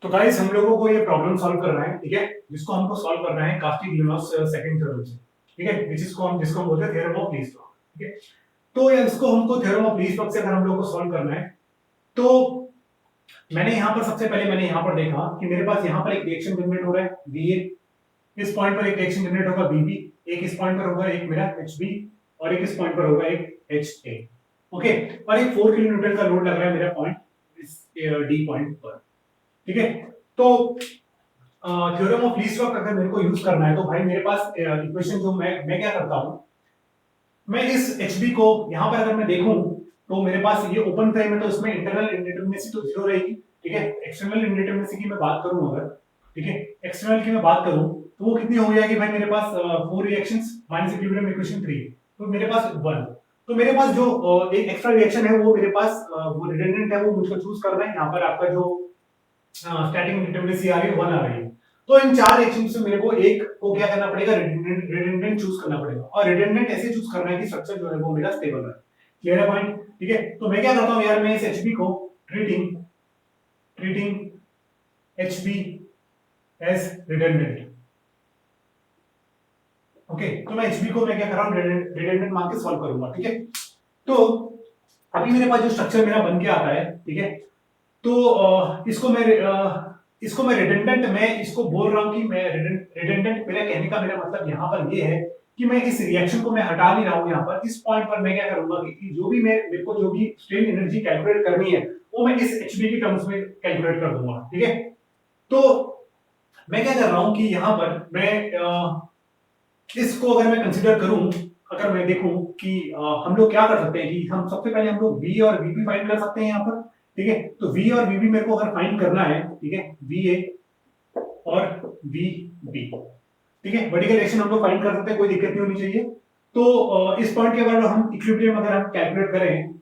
तो गाइस हम लोगों को ये प्रॉब्लम सॉल्व करना है, ठीक है, जिसको हमको सॉल्व करना है कास्टिग्लिनोस सेकंड थ्योरम से, ठीक है, जिसको हम बोलते हैं थ्योरम ऑफ लीस्ट, ठीक है। तो यार इसको हमको थ्योरम ऑफ लीस्ट से अगर हम लोग को सॉल्व करना है तो मैंने यहाँ पर सबसे पहले मैंने यहाँ पर देखा कि मेरे पास यहाँ पर एक रिएक्शन जनरेट हो रहा है VA, इस पॉइंट पर एक रिएक्शन जनरेट होगा BB, एक इस पॉइंट पर होगा एक मेरा HB और एक इस पॉइंट पर होगा एक HA, ओके। और एक 4 किलो न्यूटन का लोड लग रहा है मेरा पॉइंट इस D पॉइंट पर, ठीक है। तो थ्योरम ऑफ लीस्ट वर्क अगर मेरे को यूज करना है तो भाई मेरे पास इक्वेशन जो मैं क्या करता हूं, मैं इस HB को यहां पर अगर मैं देखूं तो मेरे पास ये ओपन फ्रेम है तो इसमें इंटरनल इंडिटरमिनेसी तो जीरो रहेगी, ठीक है। एक्सटर्नल इंडिटरमिनेसी की मैं बात करूं अगर, ठीक है, एक्सटर्नल की मैं बात करूं तो वो कितनी हो जाएगी भाई मेरे पास 4 रिएक्शंस माइनस इक्विलिब्रियम इक्वेशन 3, तो मेरे पास 1, तो मेरे पास जो एक एक्स्ट्रा रिएक्शन है वो मेरे पास वो रिडंडेंट है, वो मुझको चूज करना है। यहाँ पर आपका जो स्टैटिक इंडिटरमिनेसी आ रही है 1 आ रही है, तो इन चार रिएक्शन से मेरे को एक को क्या करना पड़ेगा, रिडंडेंट चूज करना पड़ेगा, और रिडंडेंट ऐसे चूज करना है कि स्ट्रक्चर जो है वो मेरा स्टेबल रहे। क्लियर है पॉइंट, ठीक है। तो मैं क्या करता हूं यार, मैं इस HB को treating HB as redundant, okay. तो मैं HB को मैं क्या कर रहा हूं, रिडंडेंट मान के सॉल्व करूंगा, ठीक है। तो अभी मेरे पास जो स्ट्रक्चर मेरा बन के आता है, ठीक है, तो इसको मैं रिडंडेंट, मैं इसको बोल रहा हूं कि मैं रिडंडेंट, मेरा कहने का मेरा मतलब यहां पर ये है कि मैं इस रिएक्शन को मैं हटा नहीं रहा हूं। यहां पर इस पॉइंट पर मैं क्या करूंगा कि जो भी मेरे को जो भी स्ट्रेन एनर्जी कैलकुलेट करनी है वो मैं इस HB की टर्म्स में कैलकुलेट कर दूंगा, ठीक है। तो मैं क्या कर रहा हूं कि यहां पर मैं इसको अगर मैं कंसीडर करूं, अगर मैं देखूं कि हम लोग क्या कर सकते हैं कि हम सबसे पहले हम लोग V और VB फाइंड कर सकते हैं यहाँ पर, ठीक है। तो V और VB मेरे को अगर फाइंड करना है, ठीक है, VA और VB, ठीक है, वर्टिकल एक्शन हम लोग फाइंड कर सकते हैं, कोई दिक्कत नहीं होनी चाहिए। तो इस पॉइंट के अगर हम इक्विलिब्रियम अगर हम कैलकुलेट करें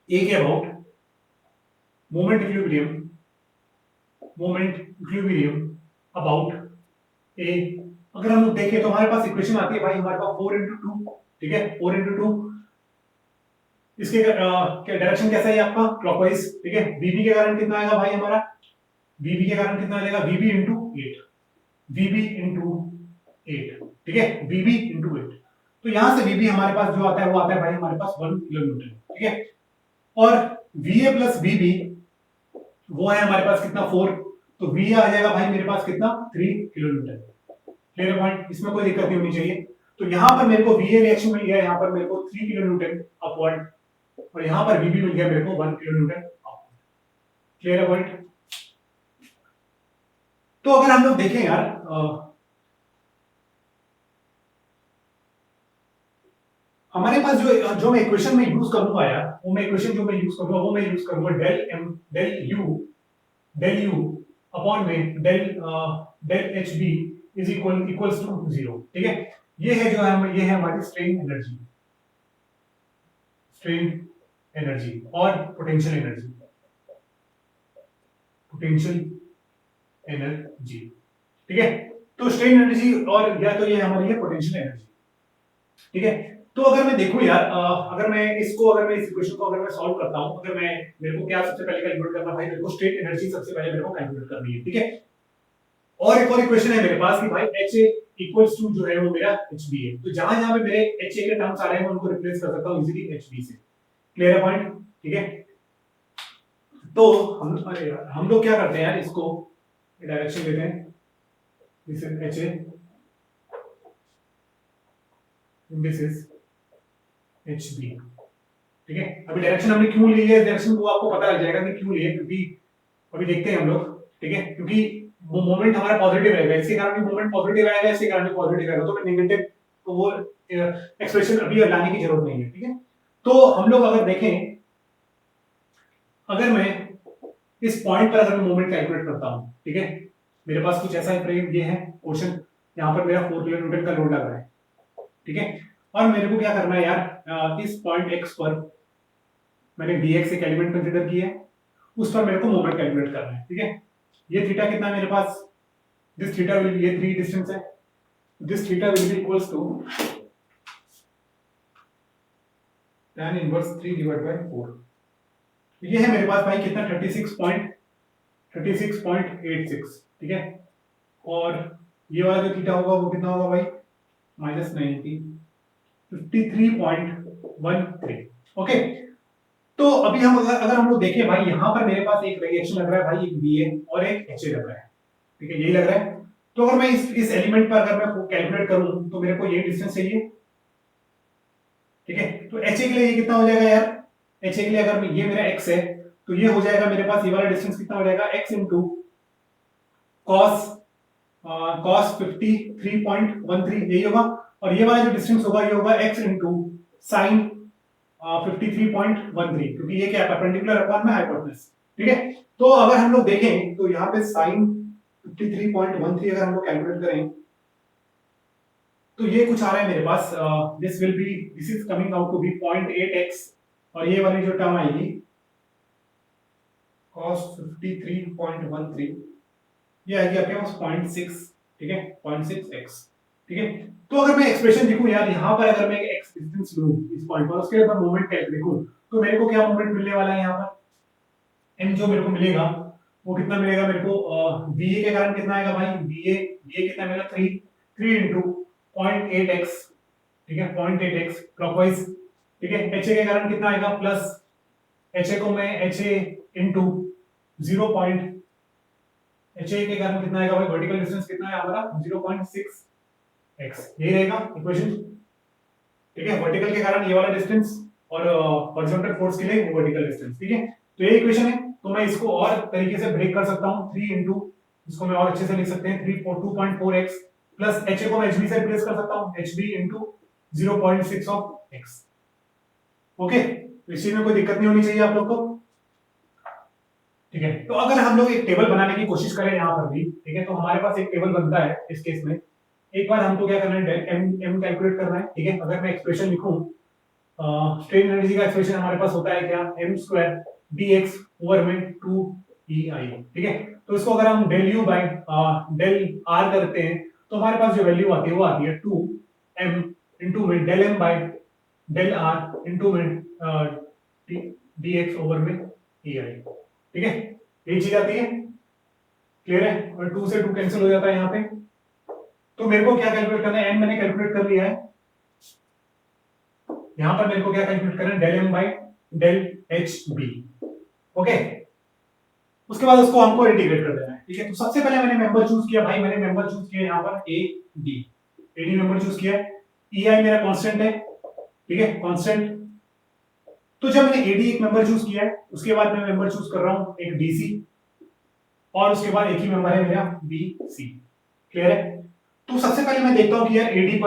A के about moment equilibrium about A, अगर हम लोग देखें तो हमारे पास इक्वेशन आती है भाई, हमारे पास 4 into 2, ठीक है, 4 into 2, इसके डायरेक्शन कैसा है आपका क्लॉकवाइज, ठीक है। VB के कारण कितना आएगा भाई हमारा, VB के कारण कितना आएगा, VB into 8, VB into 8, ठीक है, VB into 8। तो यहां से VB हमारे पास जो आता है वो आता है भाई हमारे पास 1 किलो न्यूटन, ठीक है। और VA plus VB वो है हमारे पास कितना 4, तो VA आ जाएगा भाई मेरे पास कितना 3 किलो न्यूटन। क्लियर पॉइंट, इसमें कोई दिक्कत नहीं होनी चाहिए। तो यहां पर मेरे को VA रिएक्शन मिल गया, यहां पर मेरे को 3 किलो न्यूटन अपवर्ड, और यहां पर VB मिल गया मेरे को 1 किलो न्यूटन अपवर्ड। क्लियर है पॉइंट। तो अगर हम लोग देखें यार, हमारे पास जो मैं इक्वेशन में यूज करूंगा यार, वो मैं इक्वेशन जो मैं यूज करूंगा वो मैं यूज करूंगा डेल यू अपॉन में del HB is equals to 0, ठीक है। ये है जो है, ये है हमारी स्ट्रेन एनर्जी और पोटेंशियल एनर्जी, ठीक है। तो स्ट्रेन एनर्जी और या तो ये हमारी है पोटेंशियल एनर्जी, ठीक है। तो अगर मैं देखूं यार, अगर मैं इस इक्वेशन को अगर मैं सॉल्व करता हूं, अगर मैं मेरे को क्या सबसे पहले कैलकुलेट करना भाई, मेरे को स्ट्रेन एनर्जी सबसे पहले मेरे को कैलकुलेट करनी है, ठीक है। और एक और इक्वेशन है मेरे पास कि भाई HA इक्वल्स टू जो है वो मेरा HB है, तो जहां जहां पे मेरे HA के टर्म्स आ रहे हैं मैं उनको रिप्लेस कर सकता हूं इजीली HB से। क्लियर है पॉइंट, ठीक है। तो हम लोग क्या करते हैं यार, इसको डायरेक्शन देते हैं, this is HA, this is HB, ठीक है। अभी डायरेक्शन हमने क्यों ली है, डायरेक्शन को आपको पता लग जाएगा कि क्यों ली है, क्योंकि अभी देखते हैं हम लोग, ठीक है, क्योंकि वो मोमेंट हमारा पॉजिटिव रहेगा, इसके कारण भी मोमेंट पॉजिटिव आएगा, इसके कारण भी पॉजिटिव आएगा, तो मैं नेगेटिव, तो वो एक्सप्रेशन अभी लाने की जरूरत नहीं है, ठीक है। तो हम लोग अगर देखें, अगर मैं इस पॉइंट पर अगर मैं मोमेंट कैलकुलेट करता हूं, ठीक है, मेरे पास कुछ ऐसा फ्रेम ये है पोर्शन, यहाँ पर मेरा 4 किलो न्यूटन का लोड लग रहा है, ठीक है। और मेरे को क्या करना है यार, इस पॉइंट x पर मैंने dx एक एलिमेंट कंसीडर किया है, उस पर मेरे को मोमेंट कैलकुलेट करना है, ठीक है। ये थीटा कितना है मेरे पास, दिस थीटा विल बी, ये 3 डिस्टेंस है, this theta will be equals to tan inverse 3 divide by 4। ये है मेरे पास भाई कितना 36.36 36.86, ठीक है। और ये वाला जो थीटा होगा वो कितना होगा भाई, -90, 53.13। ओके, तो अभी हम अगर हम लोग देखें भाई, यहाँ पर मेरे पास एक रिएक्शन लग रहा है भाई, एक बीए और एक एचए लग रहा है, ठीक है, यही लग रहा है। तो अगर मैं इस एलिमेंट पर अगर मैं कैलकुलेट करूं तो मेरे को ये डिस्टेंस चाहिए, ठीक है। तो एचए के लिए ये कितना हो जाएगा यार, एचए के लिए अगर ये मेरा एक्स है तो ये हो जाएगा मेरे पास, ये वाला डिस्टेंस कितना हो जाएगा, एक्स इंटू कॉस कॉस 53.13 यही होगा। और ये वाला जो डिस्टेंस होगा ये होगा एक्स इंटू साइन 53.13, क्योंकि ये क्या है, परपेंडिकुलर अपॉन में हाइपोटेनस, ठीक है। तो अगर हम लोग देखें तो यहाँ पे साइन 53.13 अगर हम लोग कैलकुलेट करें तो ये कुछ आ रहा है मेरे पास, this is coming out to be 0.8x, और ये वाली जो टर्म आएगी cos 53.13 ये आएगी आपके पास 0.6, ठीक है, 0.6x, ठीक है। तो अगर मैं एक्सप्रेशन लिखूं यार, यहाँ पर अगर मैं x डिस्टेंस लूं इस पॉइंट पर, उसके बाद मोमेंट लिखूं तो मेरे को क्या मोमेंट मिलने वाला है यहाँ पर, m जो मेरे को मिलेगा वो कितना मिलेगा मेरे को, va के कारण कितना आएगा भाई, va कितना मिलेगा, 3 इंटू 0.8x, ठीक है, 0.8x क्लॉकवाइज, ठीक है। ha के कारण कितना आएगा, प्लस ha को मैं ha इंटू 0. ha के कारण कितना आएगा भाई, वर्टिकल डिस्टेंस कितना है हमारा, 0.6x, यही रहेगा इक्वेशन, ठीक है। वर्टिकल के कारण ये वाला डिस्टेंस और हॉरिजॉन्टल फोर्स के लिए वर्टिकल डिस्टेंस, ठीक है। तो ये इक्वेशन है, तो मैं इसको और तरीके से ब्रेक कर सकता हूं, 3 इंटू, इसको मैं और अच्छे से लिख सकते हैं 2.4x, प्लस ha को मैं hb से रिप्लेस कर सकता हूं, hb into 0.6 of x। Okay, तो इस चीज में कोई दिक्कत नहीं होनी चाहिए आप लोग को, ठीक है। तो अगर हम लोग एक टेबल बनाने की कोशिश करें यहाँ पर भी, ठीक है, तो हमारे पास एक टेबल बनता है इस केस में। एक बार हमको क्या करना है, m कैलकुलेट करना है, ठीक है। अगर मैं एक्सप्रेशन लिखूं, स्ट्रेन एनर्जी का एक्सप्रेशन हमारे पास होता है क्या, m² dx ओवर में 2ei, ठीक है। तो इसको अगर हम del u by del r करते हैं तो हमारे पास जो वैल्यू आती है वो आती है 2m इंटू में del m by del r into में dx ओवर में ei, ठीक है। यही चीज आती है, क्लियर है। और 2 से 2 कैंसिल हो जाता है यहाँ पे। तो मेरे को क्या कैलकुलेट करना है, m मैंने कैलकुलेट कर लिया है, यहां पर मेरे को क्या कैलकुलेट करना है, del m by del hb, okay. उसके बाद उसको हमको इंटीग्रेट कर देना है, ठीक है। तो सबसे पहले मैंने मेंबर चूज किया भाई, मैंने मेंबर चूज किया यहां पर AD मेंबर चूज किया, EI मेरा कांस्टेंट है, ठीक है, कांस्टेंट। तो जब मैंने AD एक मेंबर चूज किया है, उसके बाद मैं मेंबर चूज कर रहा हूं एक DC, और उसके बाद एक ही मेंबर है मेरा BC, क्लियर है। तो सबसे पहले मैं देखता हूं कि यार AD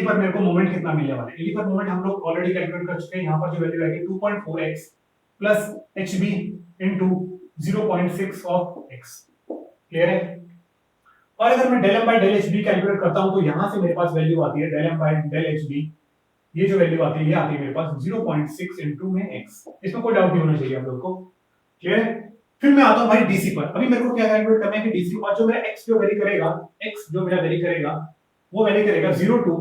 पर मेरे को मोमेंट कितना मिलने वाला है। AD पर मोमेंट हम लोग ऑलरेडी कैलकुलेट कर चुके हैं, यहां पर जो वैल्यू आएगी 2.4x plus hb into 0.6 of x, clear है। और अगर मैं del m by del hb calculate करता हूं तो यहां से मेरे पास वैल्यू आती है del m by del hb, ये जो वैल्यू आती है ये आती है मेरे पास 0.6 इनटू में x। इसमें कोई डाउट नहीं होना चाहिए आप लोग को, क्लियर है। फिर मैं आता हूं भाई डीसी पर। अभी मेरे को क्या कैलकुलेट करना है कि डीसी और जो मेरा x जो वेरी करेगा, x जो मेरा वेरी करेगा वो वेरी करेगा 0 टू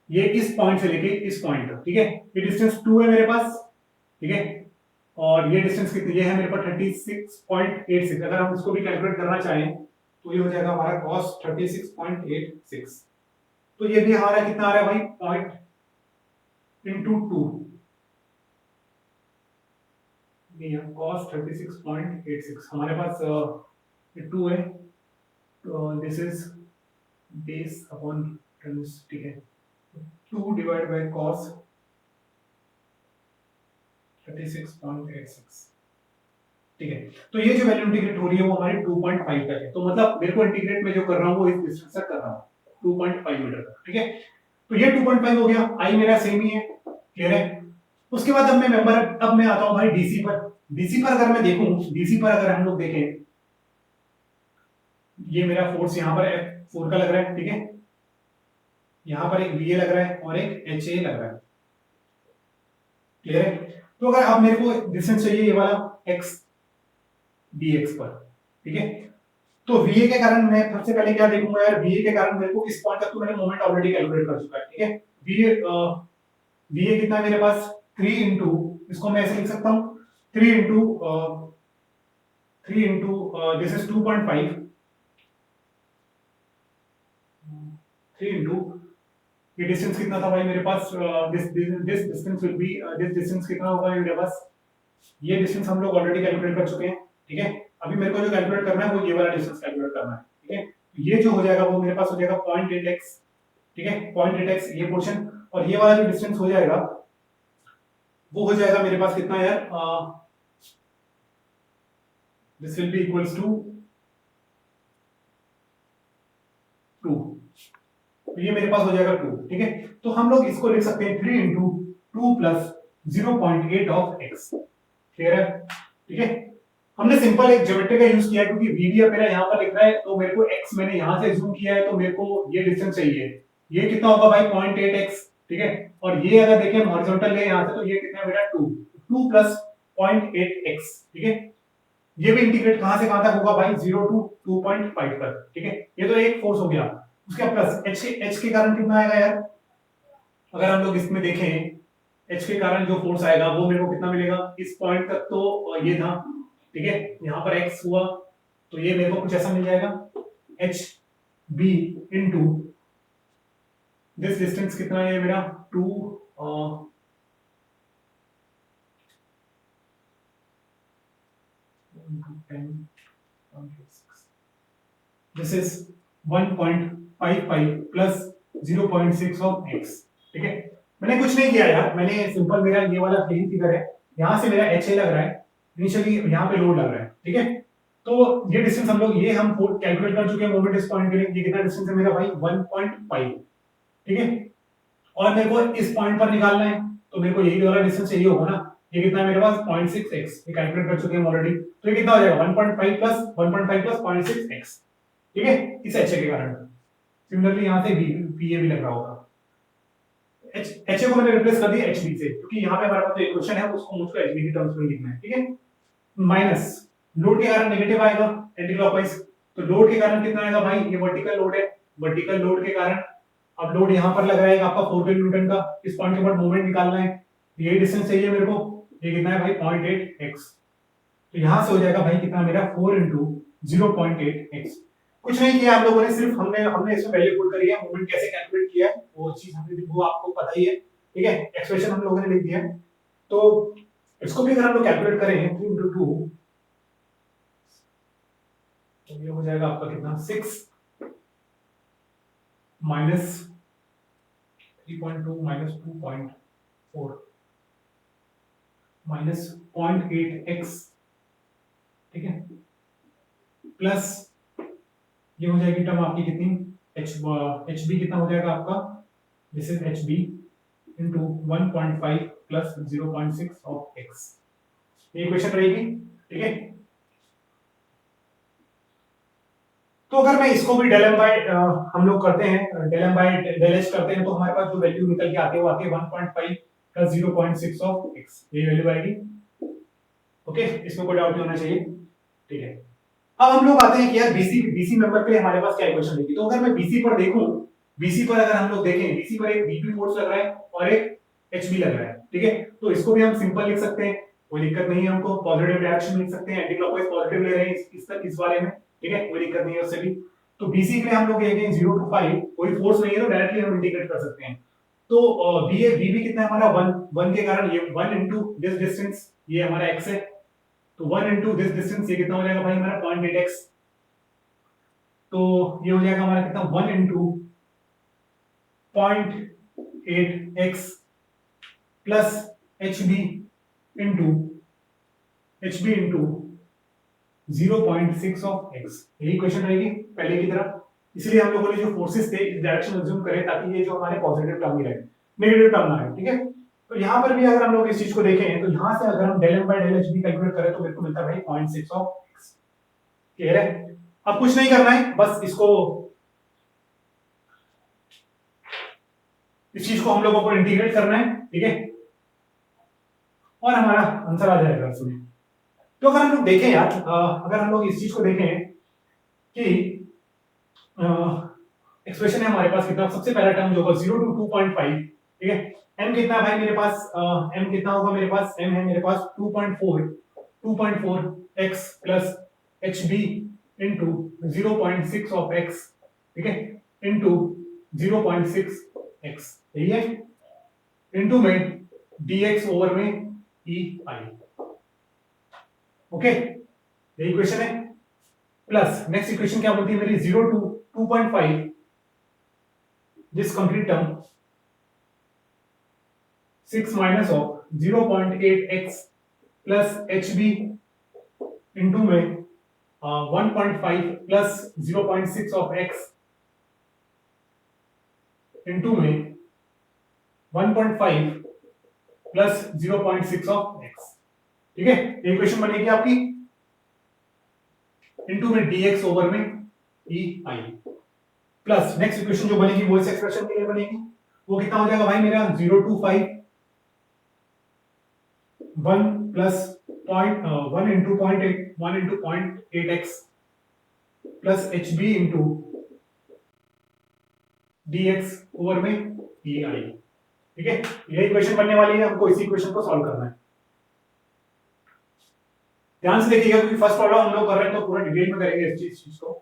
ये इस पॉइंट से लेके इस पॉइंट तक, ठीक है। ये डिस्टेंस 2 है मेरे पास, ठीक है। और ये डिस्टेंस कितनी, ये है मेरे पास 36.86। अगर हम इसको भी कैलकुलेट करना चाहें तो ये हो जाएगा हमारा cos 36.86। तो ये भी हमारा कितना आ रहा है भाई, पॉइंट इंटू 2, cos 36.86 हमारे पास 2 है, तो दिस इज बेस अपॉन, ठीक है, 2 डिवाइड बाय cos 36.86, ठीक है। तो ये जो वैल्यू इंटीग्रेट हो रही है वो हमारी 2.5 तक है। तो मतलब मेरे को इंटीग्रेट में जो कर रहा हूं वो इस डिस्टेंस तक कर रहा हूं, 2.5 मीटर तक, ठीक है। तो ये 2.5 हो गया, आई मेरा सेम ही है, क्लियर है। उसके बाद अब मैं आता हूं भाई डीसी पर। डीसी पर अगर मैं देखूं, डीसी पर अगर हम लोग देखें, ये मेरा फोर्स यहाँ पर F4 का लग रहा है, ठीक है। यहाँ पर एक VA लग रहा है और एक HA लग रहा है, क्लियर है। तो अगर अब मेरे को डिस्टेंस चाहिए ये वाला x dx पर, ठीक है। तो VA के कारण मैं सबसे पहले क्या देखूंगा यार, VA के कारण मेरे को इस पॉइंट तक तो मैंने मोमेंट ऑलरेडी कैलकुलेट कर चुका है, ठीक है। VA कितना है मेरे पास 3 इंटू, इसको मैं ऐसे लिख सकता हूँ 3 into 3 into this is 2.5, 3 into ये डिस्टेंस कितना था भाई मेरे पास, this distance will be, this distance कितना होगा मेरे पास, ये डिस्टेंस हम लोग ऑलरेडी कैलकुलेट कर चुके हैं, ठीक है। अभी मेरे को जो कैलकुलेट करना है वो ये वाला डिस्टेंस कैलकुलेट करना है, ठीक है। ये जो हो जाएगा वो मेरे पास हो जाएगा 0.8x, ठीक है, 0.8x ये पोर्शन, और ये वाला जो डिस्टेंस हो जाएगा वो हो जाएगा मेरे पास कितना यार, this will be equals to 2, तो ये मेरे पास हो जाएगा 2, ठीक है। तो हम लोग इसको लिख सकते हैं 3 into 2 plus 0.8 of x, clear है, ठीक है। हमने सिंपल एक ज्योमेट्री का यूज किया क्योंकि v भी मेरा यहाँ पर लिख रहा है, तो मेरे को x मैंने यहाँ से जूम किया है, तो मेरे को ये डिस्टेंस चाहिए, ये कितना होगा भाई 0.8x, ठीक है। और ये अगर देखें हॉरिजॉन्टल है यहाँ से, तो ये कितना है मेरा 2 plus 0.8x, ठीक है। ये भी इंटीग्रेट कहां से कहां तक होगा भाई, 0 to 2.5 तक, ठीक है। ये तो एक फोर्स हो गया, उसके प्लस h के कारण कितना आएगा यार, अगर हम लोग इसमें देखें h के कारण जो फोर्स आएगा वो मेरे को कितना मिलेगा, इस पॉइंट तक तो ये था, ठीक है, यहाँ पर x हुआ, तो ये मेरे को कुछ ऐसा मिल जाएगा h b into this distance कितना है मेरा 2, this is 1.55 plus 0.6 of x, ठीक है। मैंने कुछ नहीं किया यार, मैंने सिंपल मेरा ये वाला प्लेन फिगर है, यहाँ से मेरा HA लग रहा है, इनिशियली यहाँ पे लोड लग रहा है, ठीक है। तो ये डिस्टेंस हम लोग ये हम कैलकुलेट कर चुके हैं मोमेंट इस पॉइंट के लिए, ये कितना डिस्टेंस है मेरा भाई 1.5, ठीक है। और मेरे को इस पॉइंट पर निकालना है, तो मेरे को यही वाला डिस्टेंस चाहिए होगा ना, ये कितना है मेरे पास 0.6x, ये कैलकुलेट कर चुके हैं ऑलरेडी, तो ये कितना हो जाएगा 1.5 प्लस 0.6x, ठीक है, इस HA के कारण। सिमिलरली यहाँ से BA भी लग रहा होगा, HA को मैंने रिप्लेस कर दिया HB से, क्योंकि यहाँ पे हमारे पास जो इक्वेशन है उसको मुझको HB की टर्म्स में लिखना है, ठीक है। माइनस लोड के कारण नेगेटिव आएगा एंटी क्लॉकवाइज, तो लोड के कारण कितना आएगा भाई, ये वर्टिकल लोड है, वर्टिकल लोड के कारण अब लोड यहाँ पर लग रहा है आपका 4 न्यूटन का, इस पॉइंट के बाद मोमेंट निकालना है, यही डिस्टेंस चाहिए मेरे को, ये कितना है भाई 0.8x, तो यहाँ से हो जाएगा भाई कितना मेरा 4 into 0.8x। कुछ नहीं किया आप लोगों ने, सिर्फ हमने हमने इसमें वैल्यू पुट करी है, मोमेंट कैसे कैलकुलेट किया है वो चीज हमने, वो आपको पता ही है, ठीक है, एक्सप्रेशन हम लोगों ने लिख दिया है। तो इसको भी अगर हम लोग कैलकुलेट करें 3 into 2, तो ये हो जाएगा आपका कितना 6 minus 3.2 minus 2.4 minus 0.8x, ठीक है, प्लस ये हो जाएगी टर्म आपकी कितनी HB कितना हो जाएगा आपका, this is HB into 1.5 plus 0.6 of x, ये इक्वेशन रहेगी, ठीक है। तो अगर मैं इसको भी del m by हम लोग करते हैं, del m by del h करते हैं, तो हमारे पास जो वैल्यू निकल के आती है वो आती है 1.5 plus 0.6 of x, ये वैल्यू आएगी, ओके, इसमें कोई डाउट नहीं होना चाहिए, ठीक है। अब हम लोग आते हैं कि यार BC मेंबर के लिए हमारे पास क्या इक्वेशन होगी, तो अगर मैं BC पर देखूं, BC पर अगर हम लोग देखें, BC पर एक BP फोर्स लग रहा है और एक HB लग रहा है, ठीक है, तो इसको भी हम सिंपल लिख सकते हैं, कोई दिक्कत नहीं है, हमको पॉजिटिव डायरेक्शन लिख सकते हैं, एंटी क्लॉकवाइज पॉजिटिव ले रहे हैं इस वाले में, ठीक है, कोई दिक्कत नहीं है उससे भी। तो BC के लिए हम लोग ये 0 to 5 कोई फोर्स नहीं है, तो डायरेक्टली हम इंटीग्रेट कर सकते हैं। तो BB कितना है हमारा 1 के कारण, ये 1 into दिस डिस्टेंस, ये हमारा x है, तो 1 into दिस डिस्टेंस, ये कितना हो जाएगा भाई हमारा 0.8x, तो ये हो जाएगा हमारा कितना 1 into 0.8x plus HB into 0.6 of x, यही क्वेश्चन रहेगी पहले की तरह। इसलिए हम लोगों ने जो फोर्सेस थे इस डायरेक्शन में अज्यूम करें, ताकि ये जो हमारे पॉजिटिव टर्म ही रहे, नेगेटिव टर्म ना आए, ठीक है। तो यहाँ पर भी अगर हम लोग इस चीज को देखें, तो यहाँ से अगर हम del m by del h भी कैलकुलेट करें, तो मेरे को मिलता है भाई 0.6 of x, क्लियर है। अब कुछ नहीं करना है, बस इसको, इस चीज को हम लोगों को इंटीग्रेट करना है, ठीक है, और हमारा आंसर आ जाएगा इसमें। तो अगर हम लोग देखें यार, अगर हम लोग इस चीज को देखें कि एक्सप्रेशन है हमारे पास कितना, सबसे पहला टर्म जो होगा 0 to 2.5, ठीक है, m कितना भाई मेरे पास, m कितना होगा मेरे पास, m है मेरे पास 2.4 x plus H B into 0.6 of x, ठीक है, इंटू 0.6 एक्स, यही है, इंटू में dx ओवर में ई आई, ओके, यही क्वेश्चन है। प्लस नेक्स्ट इक्वेशन क्या बोलती है मेरी, 0 two 2.5 this complete term 6 minus of 0.8x plus H B into में 1.5 प्लस 0.6 ऑफ x इंटू में 1.5 प्लस 0.6 ऑफ x, ठीक है, ये इक्वेशन बनेगी आपकी, इंटू में dx ओवर में ई आई, प्लस नेक्स्ट इक्वेशन जो बनेगी वो इस एक्सप्रेशन के लिए बनेगी, वो कितना हो जाएगा भाई मेरा, 0 two 5 1 plus 1 into 0.8 1 into 0.8x plus H B into dx over में ई आई, ठीक है, ये इक्वेशन बनने वाली है, हमको इसी इक्वेशन को सॉल्व करना है। ध्यान से देखिएगा क्योंकि फर्स्ट प्रॉब्लम हम लोग कर रहे हैं तो पूरा डिटेल में करेंगे इस चीज को।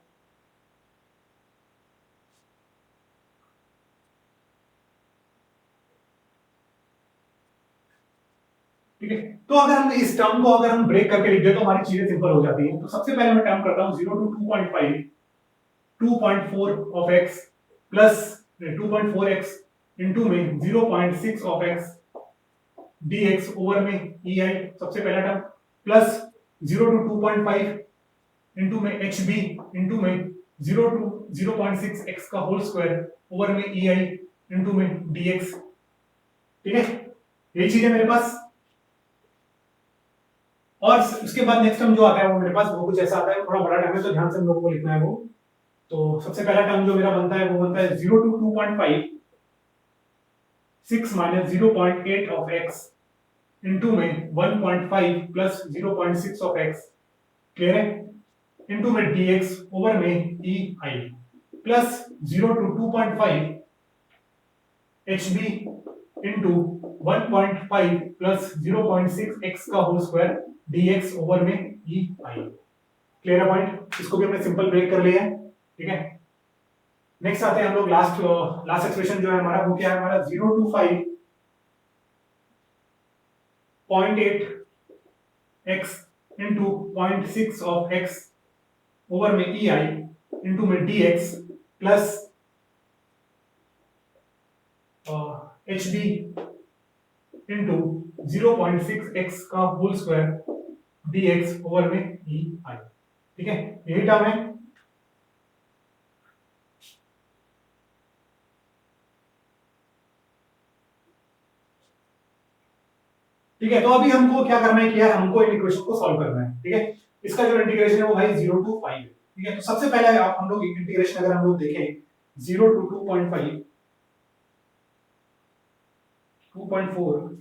ठीक है, तो अगर हम इस टर्म को अगर हम ब्रेक करके लिख दे तो हमारी चीजें सिंपल हो जाती हैं। तो सबसे पहले मैं टर्म करता हूं 0 two 2.5 2.4 of x plus 2.4x into में 0.6 ऑफ x dx ओवर में ei, सबसे पहला टर्म, प्लस 0 टू 2.5 इनटू में hb इनटू में 0 टू 0.6 x का होल स्क्वायर ओवर में ei इनटू में dx, ठीक है, यही चीज है मेरे पास। और उसके बाद नेक्स्ट टर्म जो आता है वो मेरे पास वो कुछ ऐसा आता है, थोड़ा बड़ा टर्म है तो ध्यान से हम लोगों को लिखना है वो। तो सबसे पहला टर्म जो मेरा बनता है वो बनता है 0 two 2.5 6 minus 0.8 of x into में 1.5 प्लस 0.6 ऑफ x, क्लियर है, इनटू में dx ओवर में e i plus 0 two 2.5 hb into 1.5 plus 0.6 x का होल स्क्वायर dx ओवर में e i, क्लियर है पॉइंट, इसको भी हमने सिंपल ब्रेक कर लिया है, ठीक है। नेक्स्ट आते हैं हम लोग लास्ट एक्सप्रेशन जो है हमारा वो क्या है, हमारा 0 two 5 0.8 x into 0.6 of x over में e i इनटू में dx plus hb into 0.6 x का होल स्क्वायर dx ओवर में e i, ठीक है, यही टर्म है। ठीक है, तो अभी हमको क्या करना है कि यार हमको इन इक्वेशन को सॉल्व करना है, ठीक है। इसका जो इंटीग्रेशन है वो भाई 0 टू 5 है, ठीक है। तो सबसे पहले आप हम लोग इंटीग्रेशन अगर हम लोग देखें 0 टू 2.5 2.4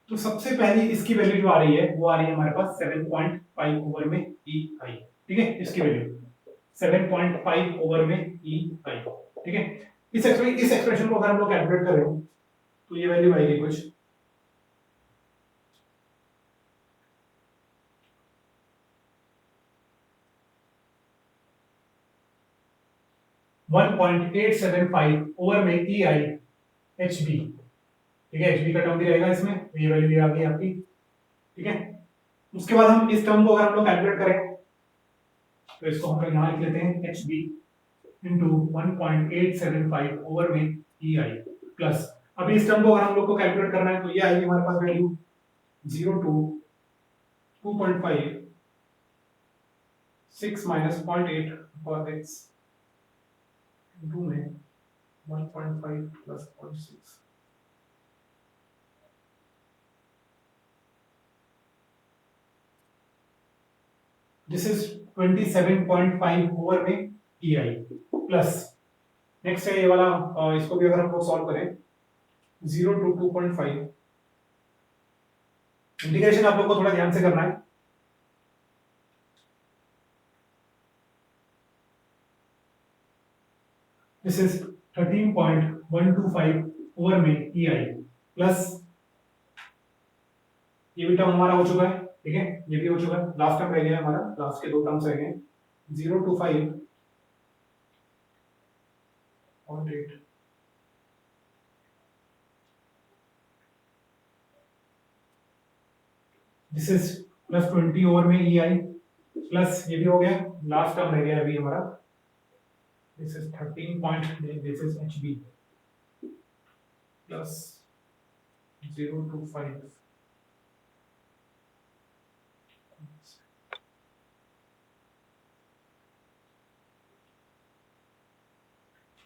तो सबसे पहली इसकी वैल्यू जो आ रही है वो आ रही है हमारे पास 7.5 ओवर में ई आई, ठीक है, इसकी वैल्यू 7.5 ओवर में ई आई, ठीक है। इस एक्सप्रेशन को अगर हम लोग कैलकुलेट करें तो ये वैल्यू आएगी कुछ 1.875 ओवर में ई आई एच बी, ठीक है, एच बी का टर्म भी रहेगा इसमें, ये वैल्यू भी आ गई आपकी, ठीक है। उसके बाद हम इस टर्म को अगर हम लोग कैलकुलेट करें तो इसको हम लोग यहाँ लिख लेते हैं एच बी इंटू 1.875 ओवर में ई आई प्लस, अभी इस टर्म को अगर हम लोग को कैलकुलेट करना है तो ये आएगी हमारे पास वैल्यू 0 टू 2.5 6 माइनस 0.8 और x इंटू में 1.5 प्लस 0.6, दिस इज 27.5 ओवर में ई आई प्लस नेक्स्ट है ये वाला, इसको भी अगर हम लोग सॉल्व करें 0 टू 2.5, इंटीग्रेशन आप लोग को थोड़ा ध्यान से करना है, दिस इज 13.125 ओवर में EI प्लस ये भी टर्म हमारा हो चुका है, ठीक है, ये भी हो चुका है, लास्ट टर्म रह गया है हमारा, लास्ट के दो टर्म्स रह गए 025.8 दिस इज प्लस 20 ओवर में EI प्लस ये भी हो गया, लास्ट टर्म रह गया अभी हमारा, this is 13 point, this is HB plus 025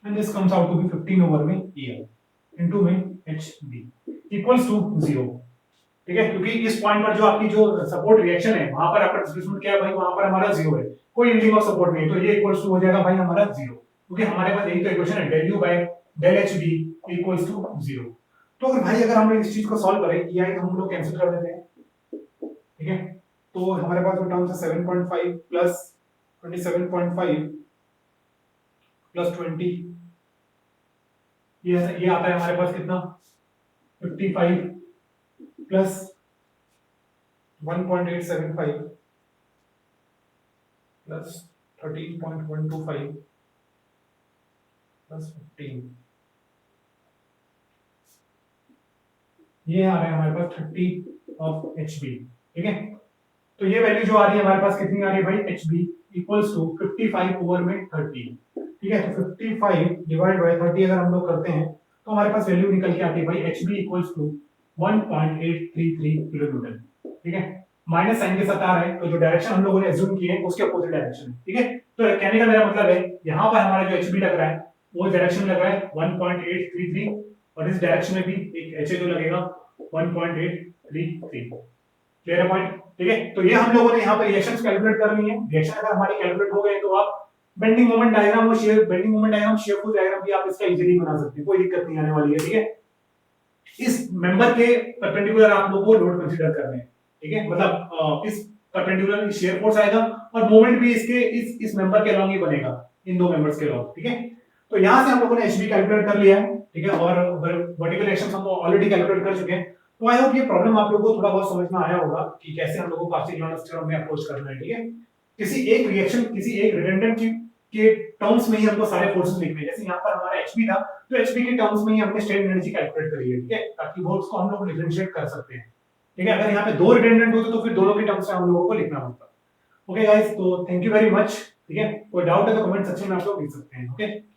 and this comes out to be 15 over में EI into में HB equals to 0, ठीक है, क्योंकि इस पॉइंट पर जो आपकी जो सपोर्ट रिएक्शन है वहां पर आपका डिस्प्लेसमेंट क्या है भाई, वहां पर हमारा 0 है, कोई एंडिंग ऑफ सपोर्ट नहीं है, तो ये इक्वल्स टू हो जाएगा भाई हमारा 0, क्योंकि हमारे पास यही तो इक्वेशन है del u by del hb equals to 0। तो अगर भाई अगर हम लोग इस चीज को सॉल्व करें EI हम लोग कैंसिल कर देते हैं, ठीक है, तो हमारे पास जो टर्म्स है 7.5 प्लस 27.5 प्लस 20, ये आता है हमारे पास कितना 55 प्लस 1.875 प्लस 13.125 प्लस 15, ये आ रहा है हमारे पास 30 ऑफ HB, ठीक है, तो ये वैल्यू जो आ रही है हमारे पास कितनी आ रही है भाई HB इक्वल्स टू 55 ओवर में 30, ठीक है, तो 55 डिवाइड बाय 30 अगर हम लोग करते हैं तो हमारे पास वैल्यू निकल के आती है भाई HB इक्वल्स टू 1.833 किलोन्यूटन, ठीक है, माइनस साइन के साथ आ रहा है, तो जो डायरेक्शन हम लोगों ने एज्यूम की है उसके अपोजिट डायरेक्शन है, ठीक है, तो कहने का मेरा मतलब है यहाँ पर हमारा जो HB लग रहा है वो डायरेक्शन लग रहा है 1.833 और इस डायरेक्शन में भी एक HA जो लगेगा 1.833, क्लियर है पॉइंट, ठीक है, तो ये हम लोगों ने यहाँ पर रिएक्शंस कैलकुलेट करनी है, रिएक्शन अगर हमारी कैलकुलेट हो गए तो आप बेंडिंग मोमेंट डायग्राम और share bending moment diagram shear force diagram भी आप इसका इजीली बना सकते हैं, कोई दिक्कत नहीं आने वाली है, ठीक है, इस मेंबर के परपेंडिकुलर आप लोगों को लोड कंसीडर करने हैं, ठीक है, मतलब इस परपेंडिकुलर शेयर फोर्स आएगा और मोमेंट भी इसके इस मेंबर के अलोंग ही बनेगा, इन दो मेंबर्स के अलोंग, ठीक है, तो यहां से हम लोगों ने HB कैलकुलेट कर लिया है, ठीक है, और वर्टिकल रिएक्शंस हम ऑलरेडी कैलकुलेट कर चुके हैं, तो आई होप ये प्रॉब्लम आप लोगों को थोड़ा बहुत समझ में आया होगा कि कैसे हम लोगों को कास्टिग्लियानोस थ्योरम में अप्रोच करना है, ठीक है, किसी एक रिएक्शन किसी एक रिडंडेंट के टर्म्स में ही हमको सारे फोर्सेस लिखने हैं, जैसे यहाँ पर हमारा HB था तो HB के टर्म्स में ही हमने स्ट्रेन एनर्जी कैलकुलेट करी है, ठीक है, ताकि वो उसको हम लोग डिफरेंशिएट कर सकते हैं, ठीक है, अगर यहाँ पे दो रिडंडेंट होते तो फिर दोनों के टर्म्स में हम लोगों को लिखना होता। ओके गाइस, तो थैंक यू वेरी मच, ठीक है, कोई डाउट है तो कमेंट सेक्शन में आप लोग लिख सकते हैं, ओके।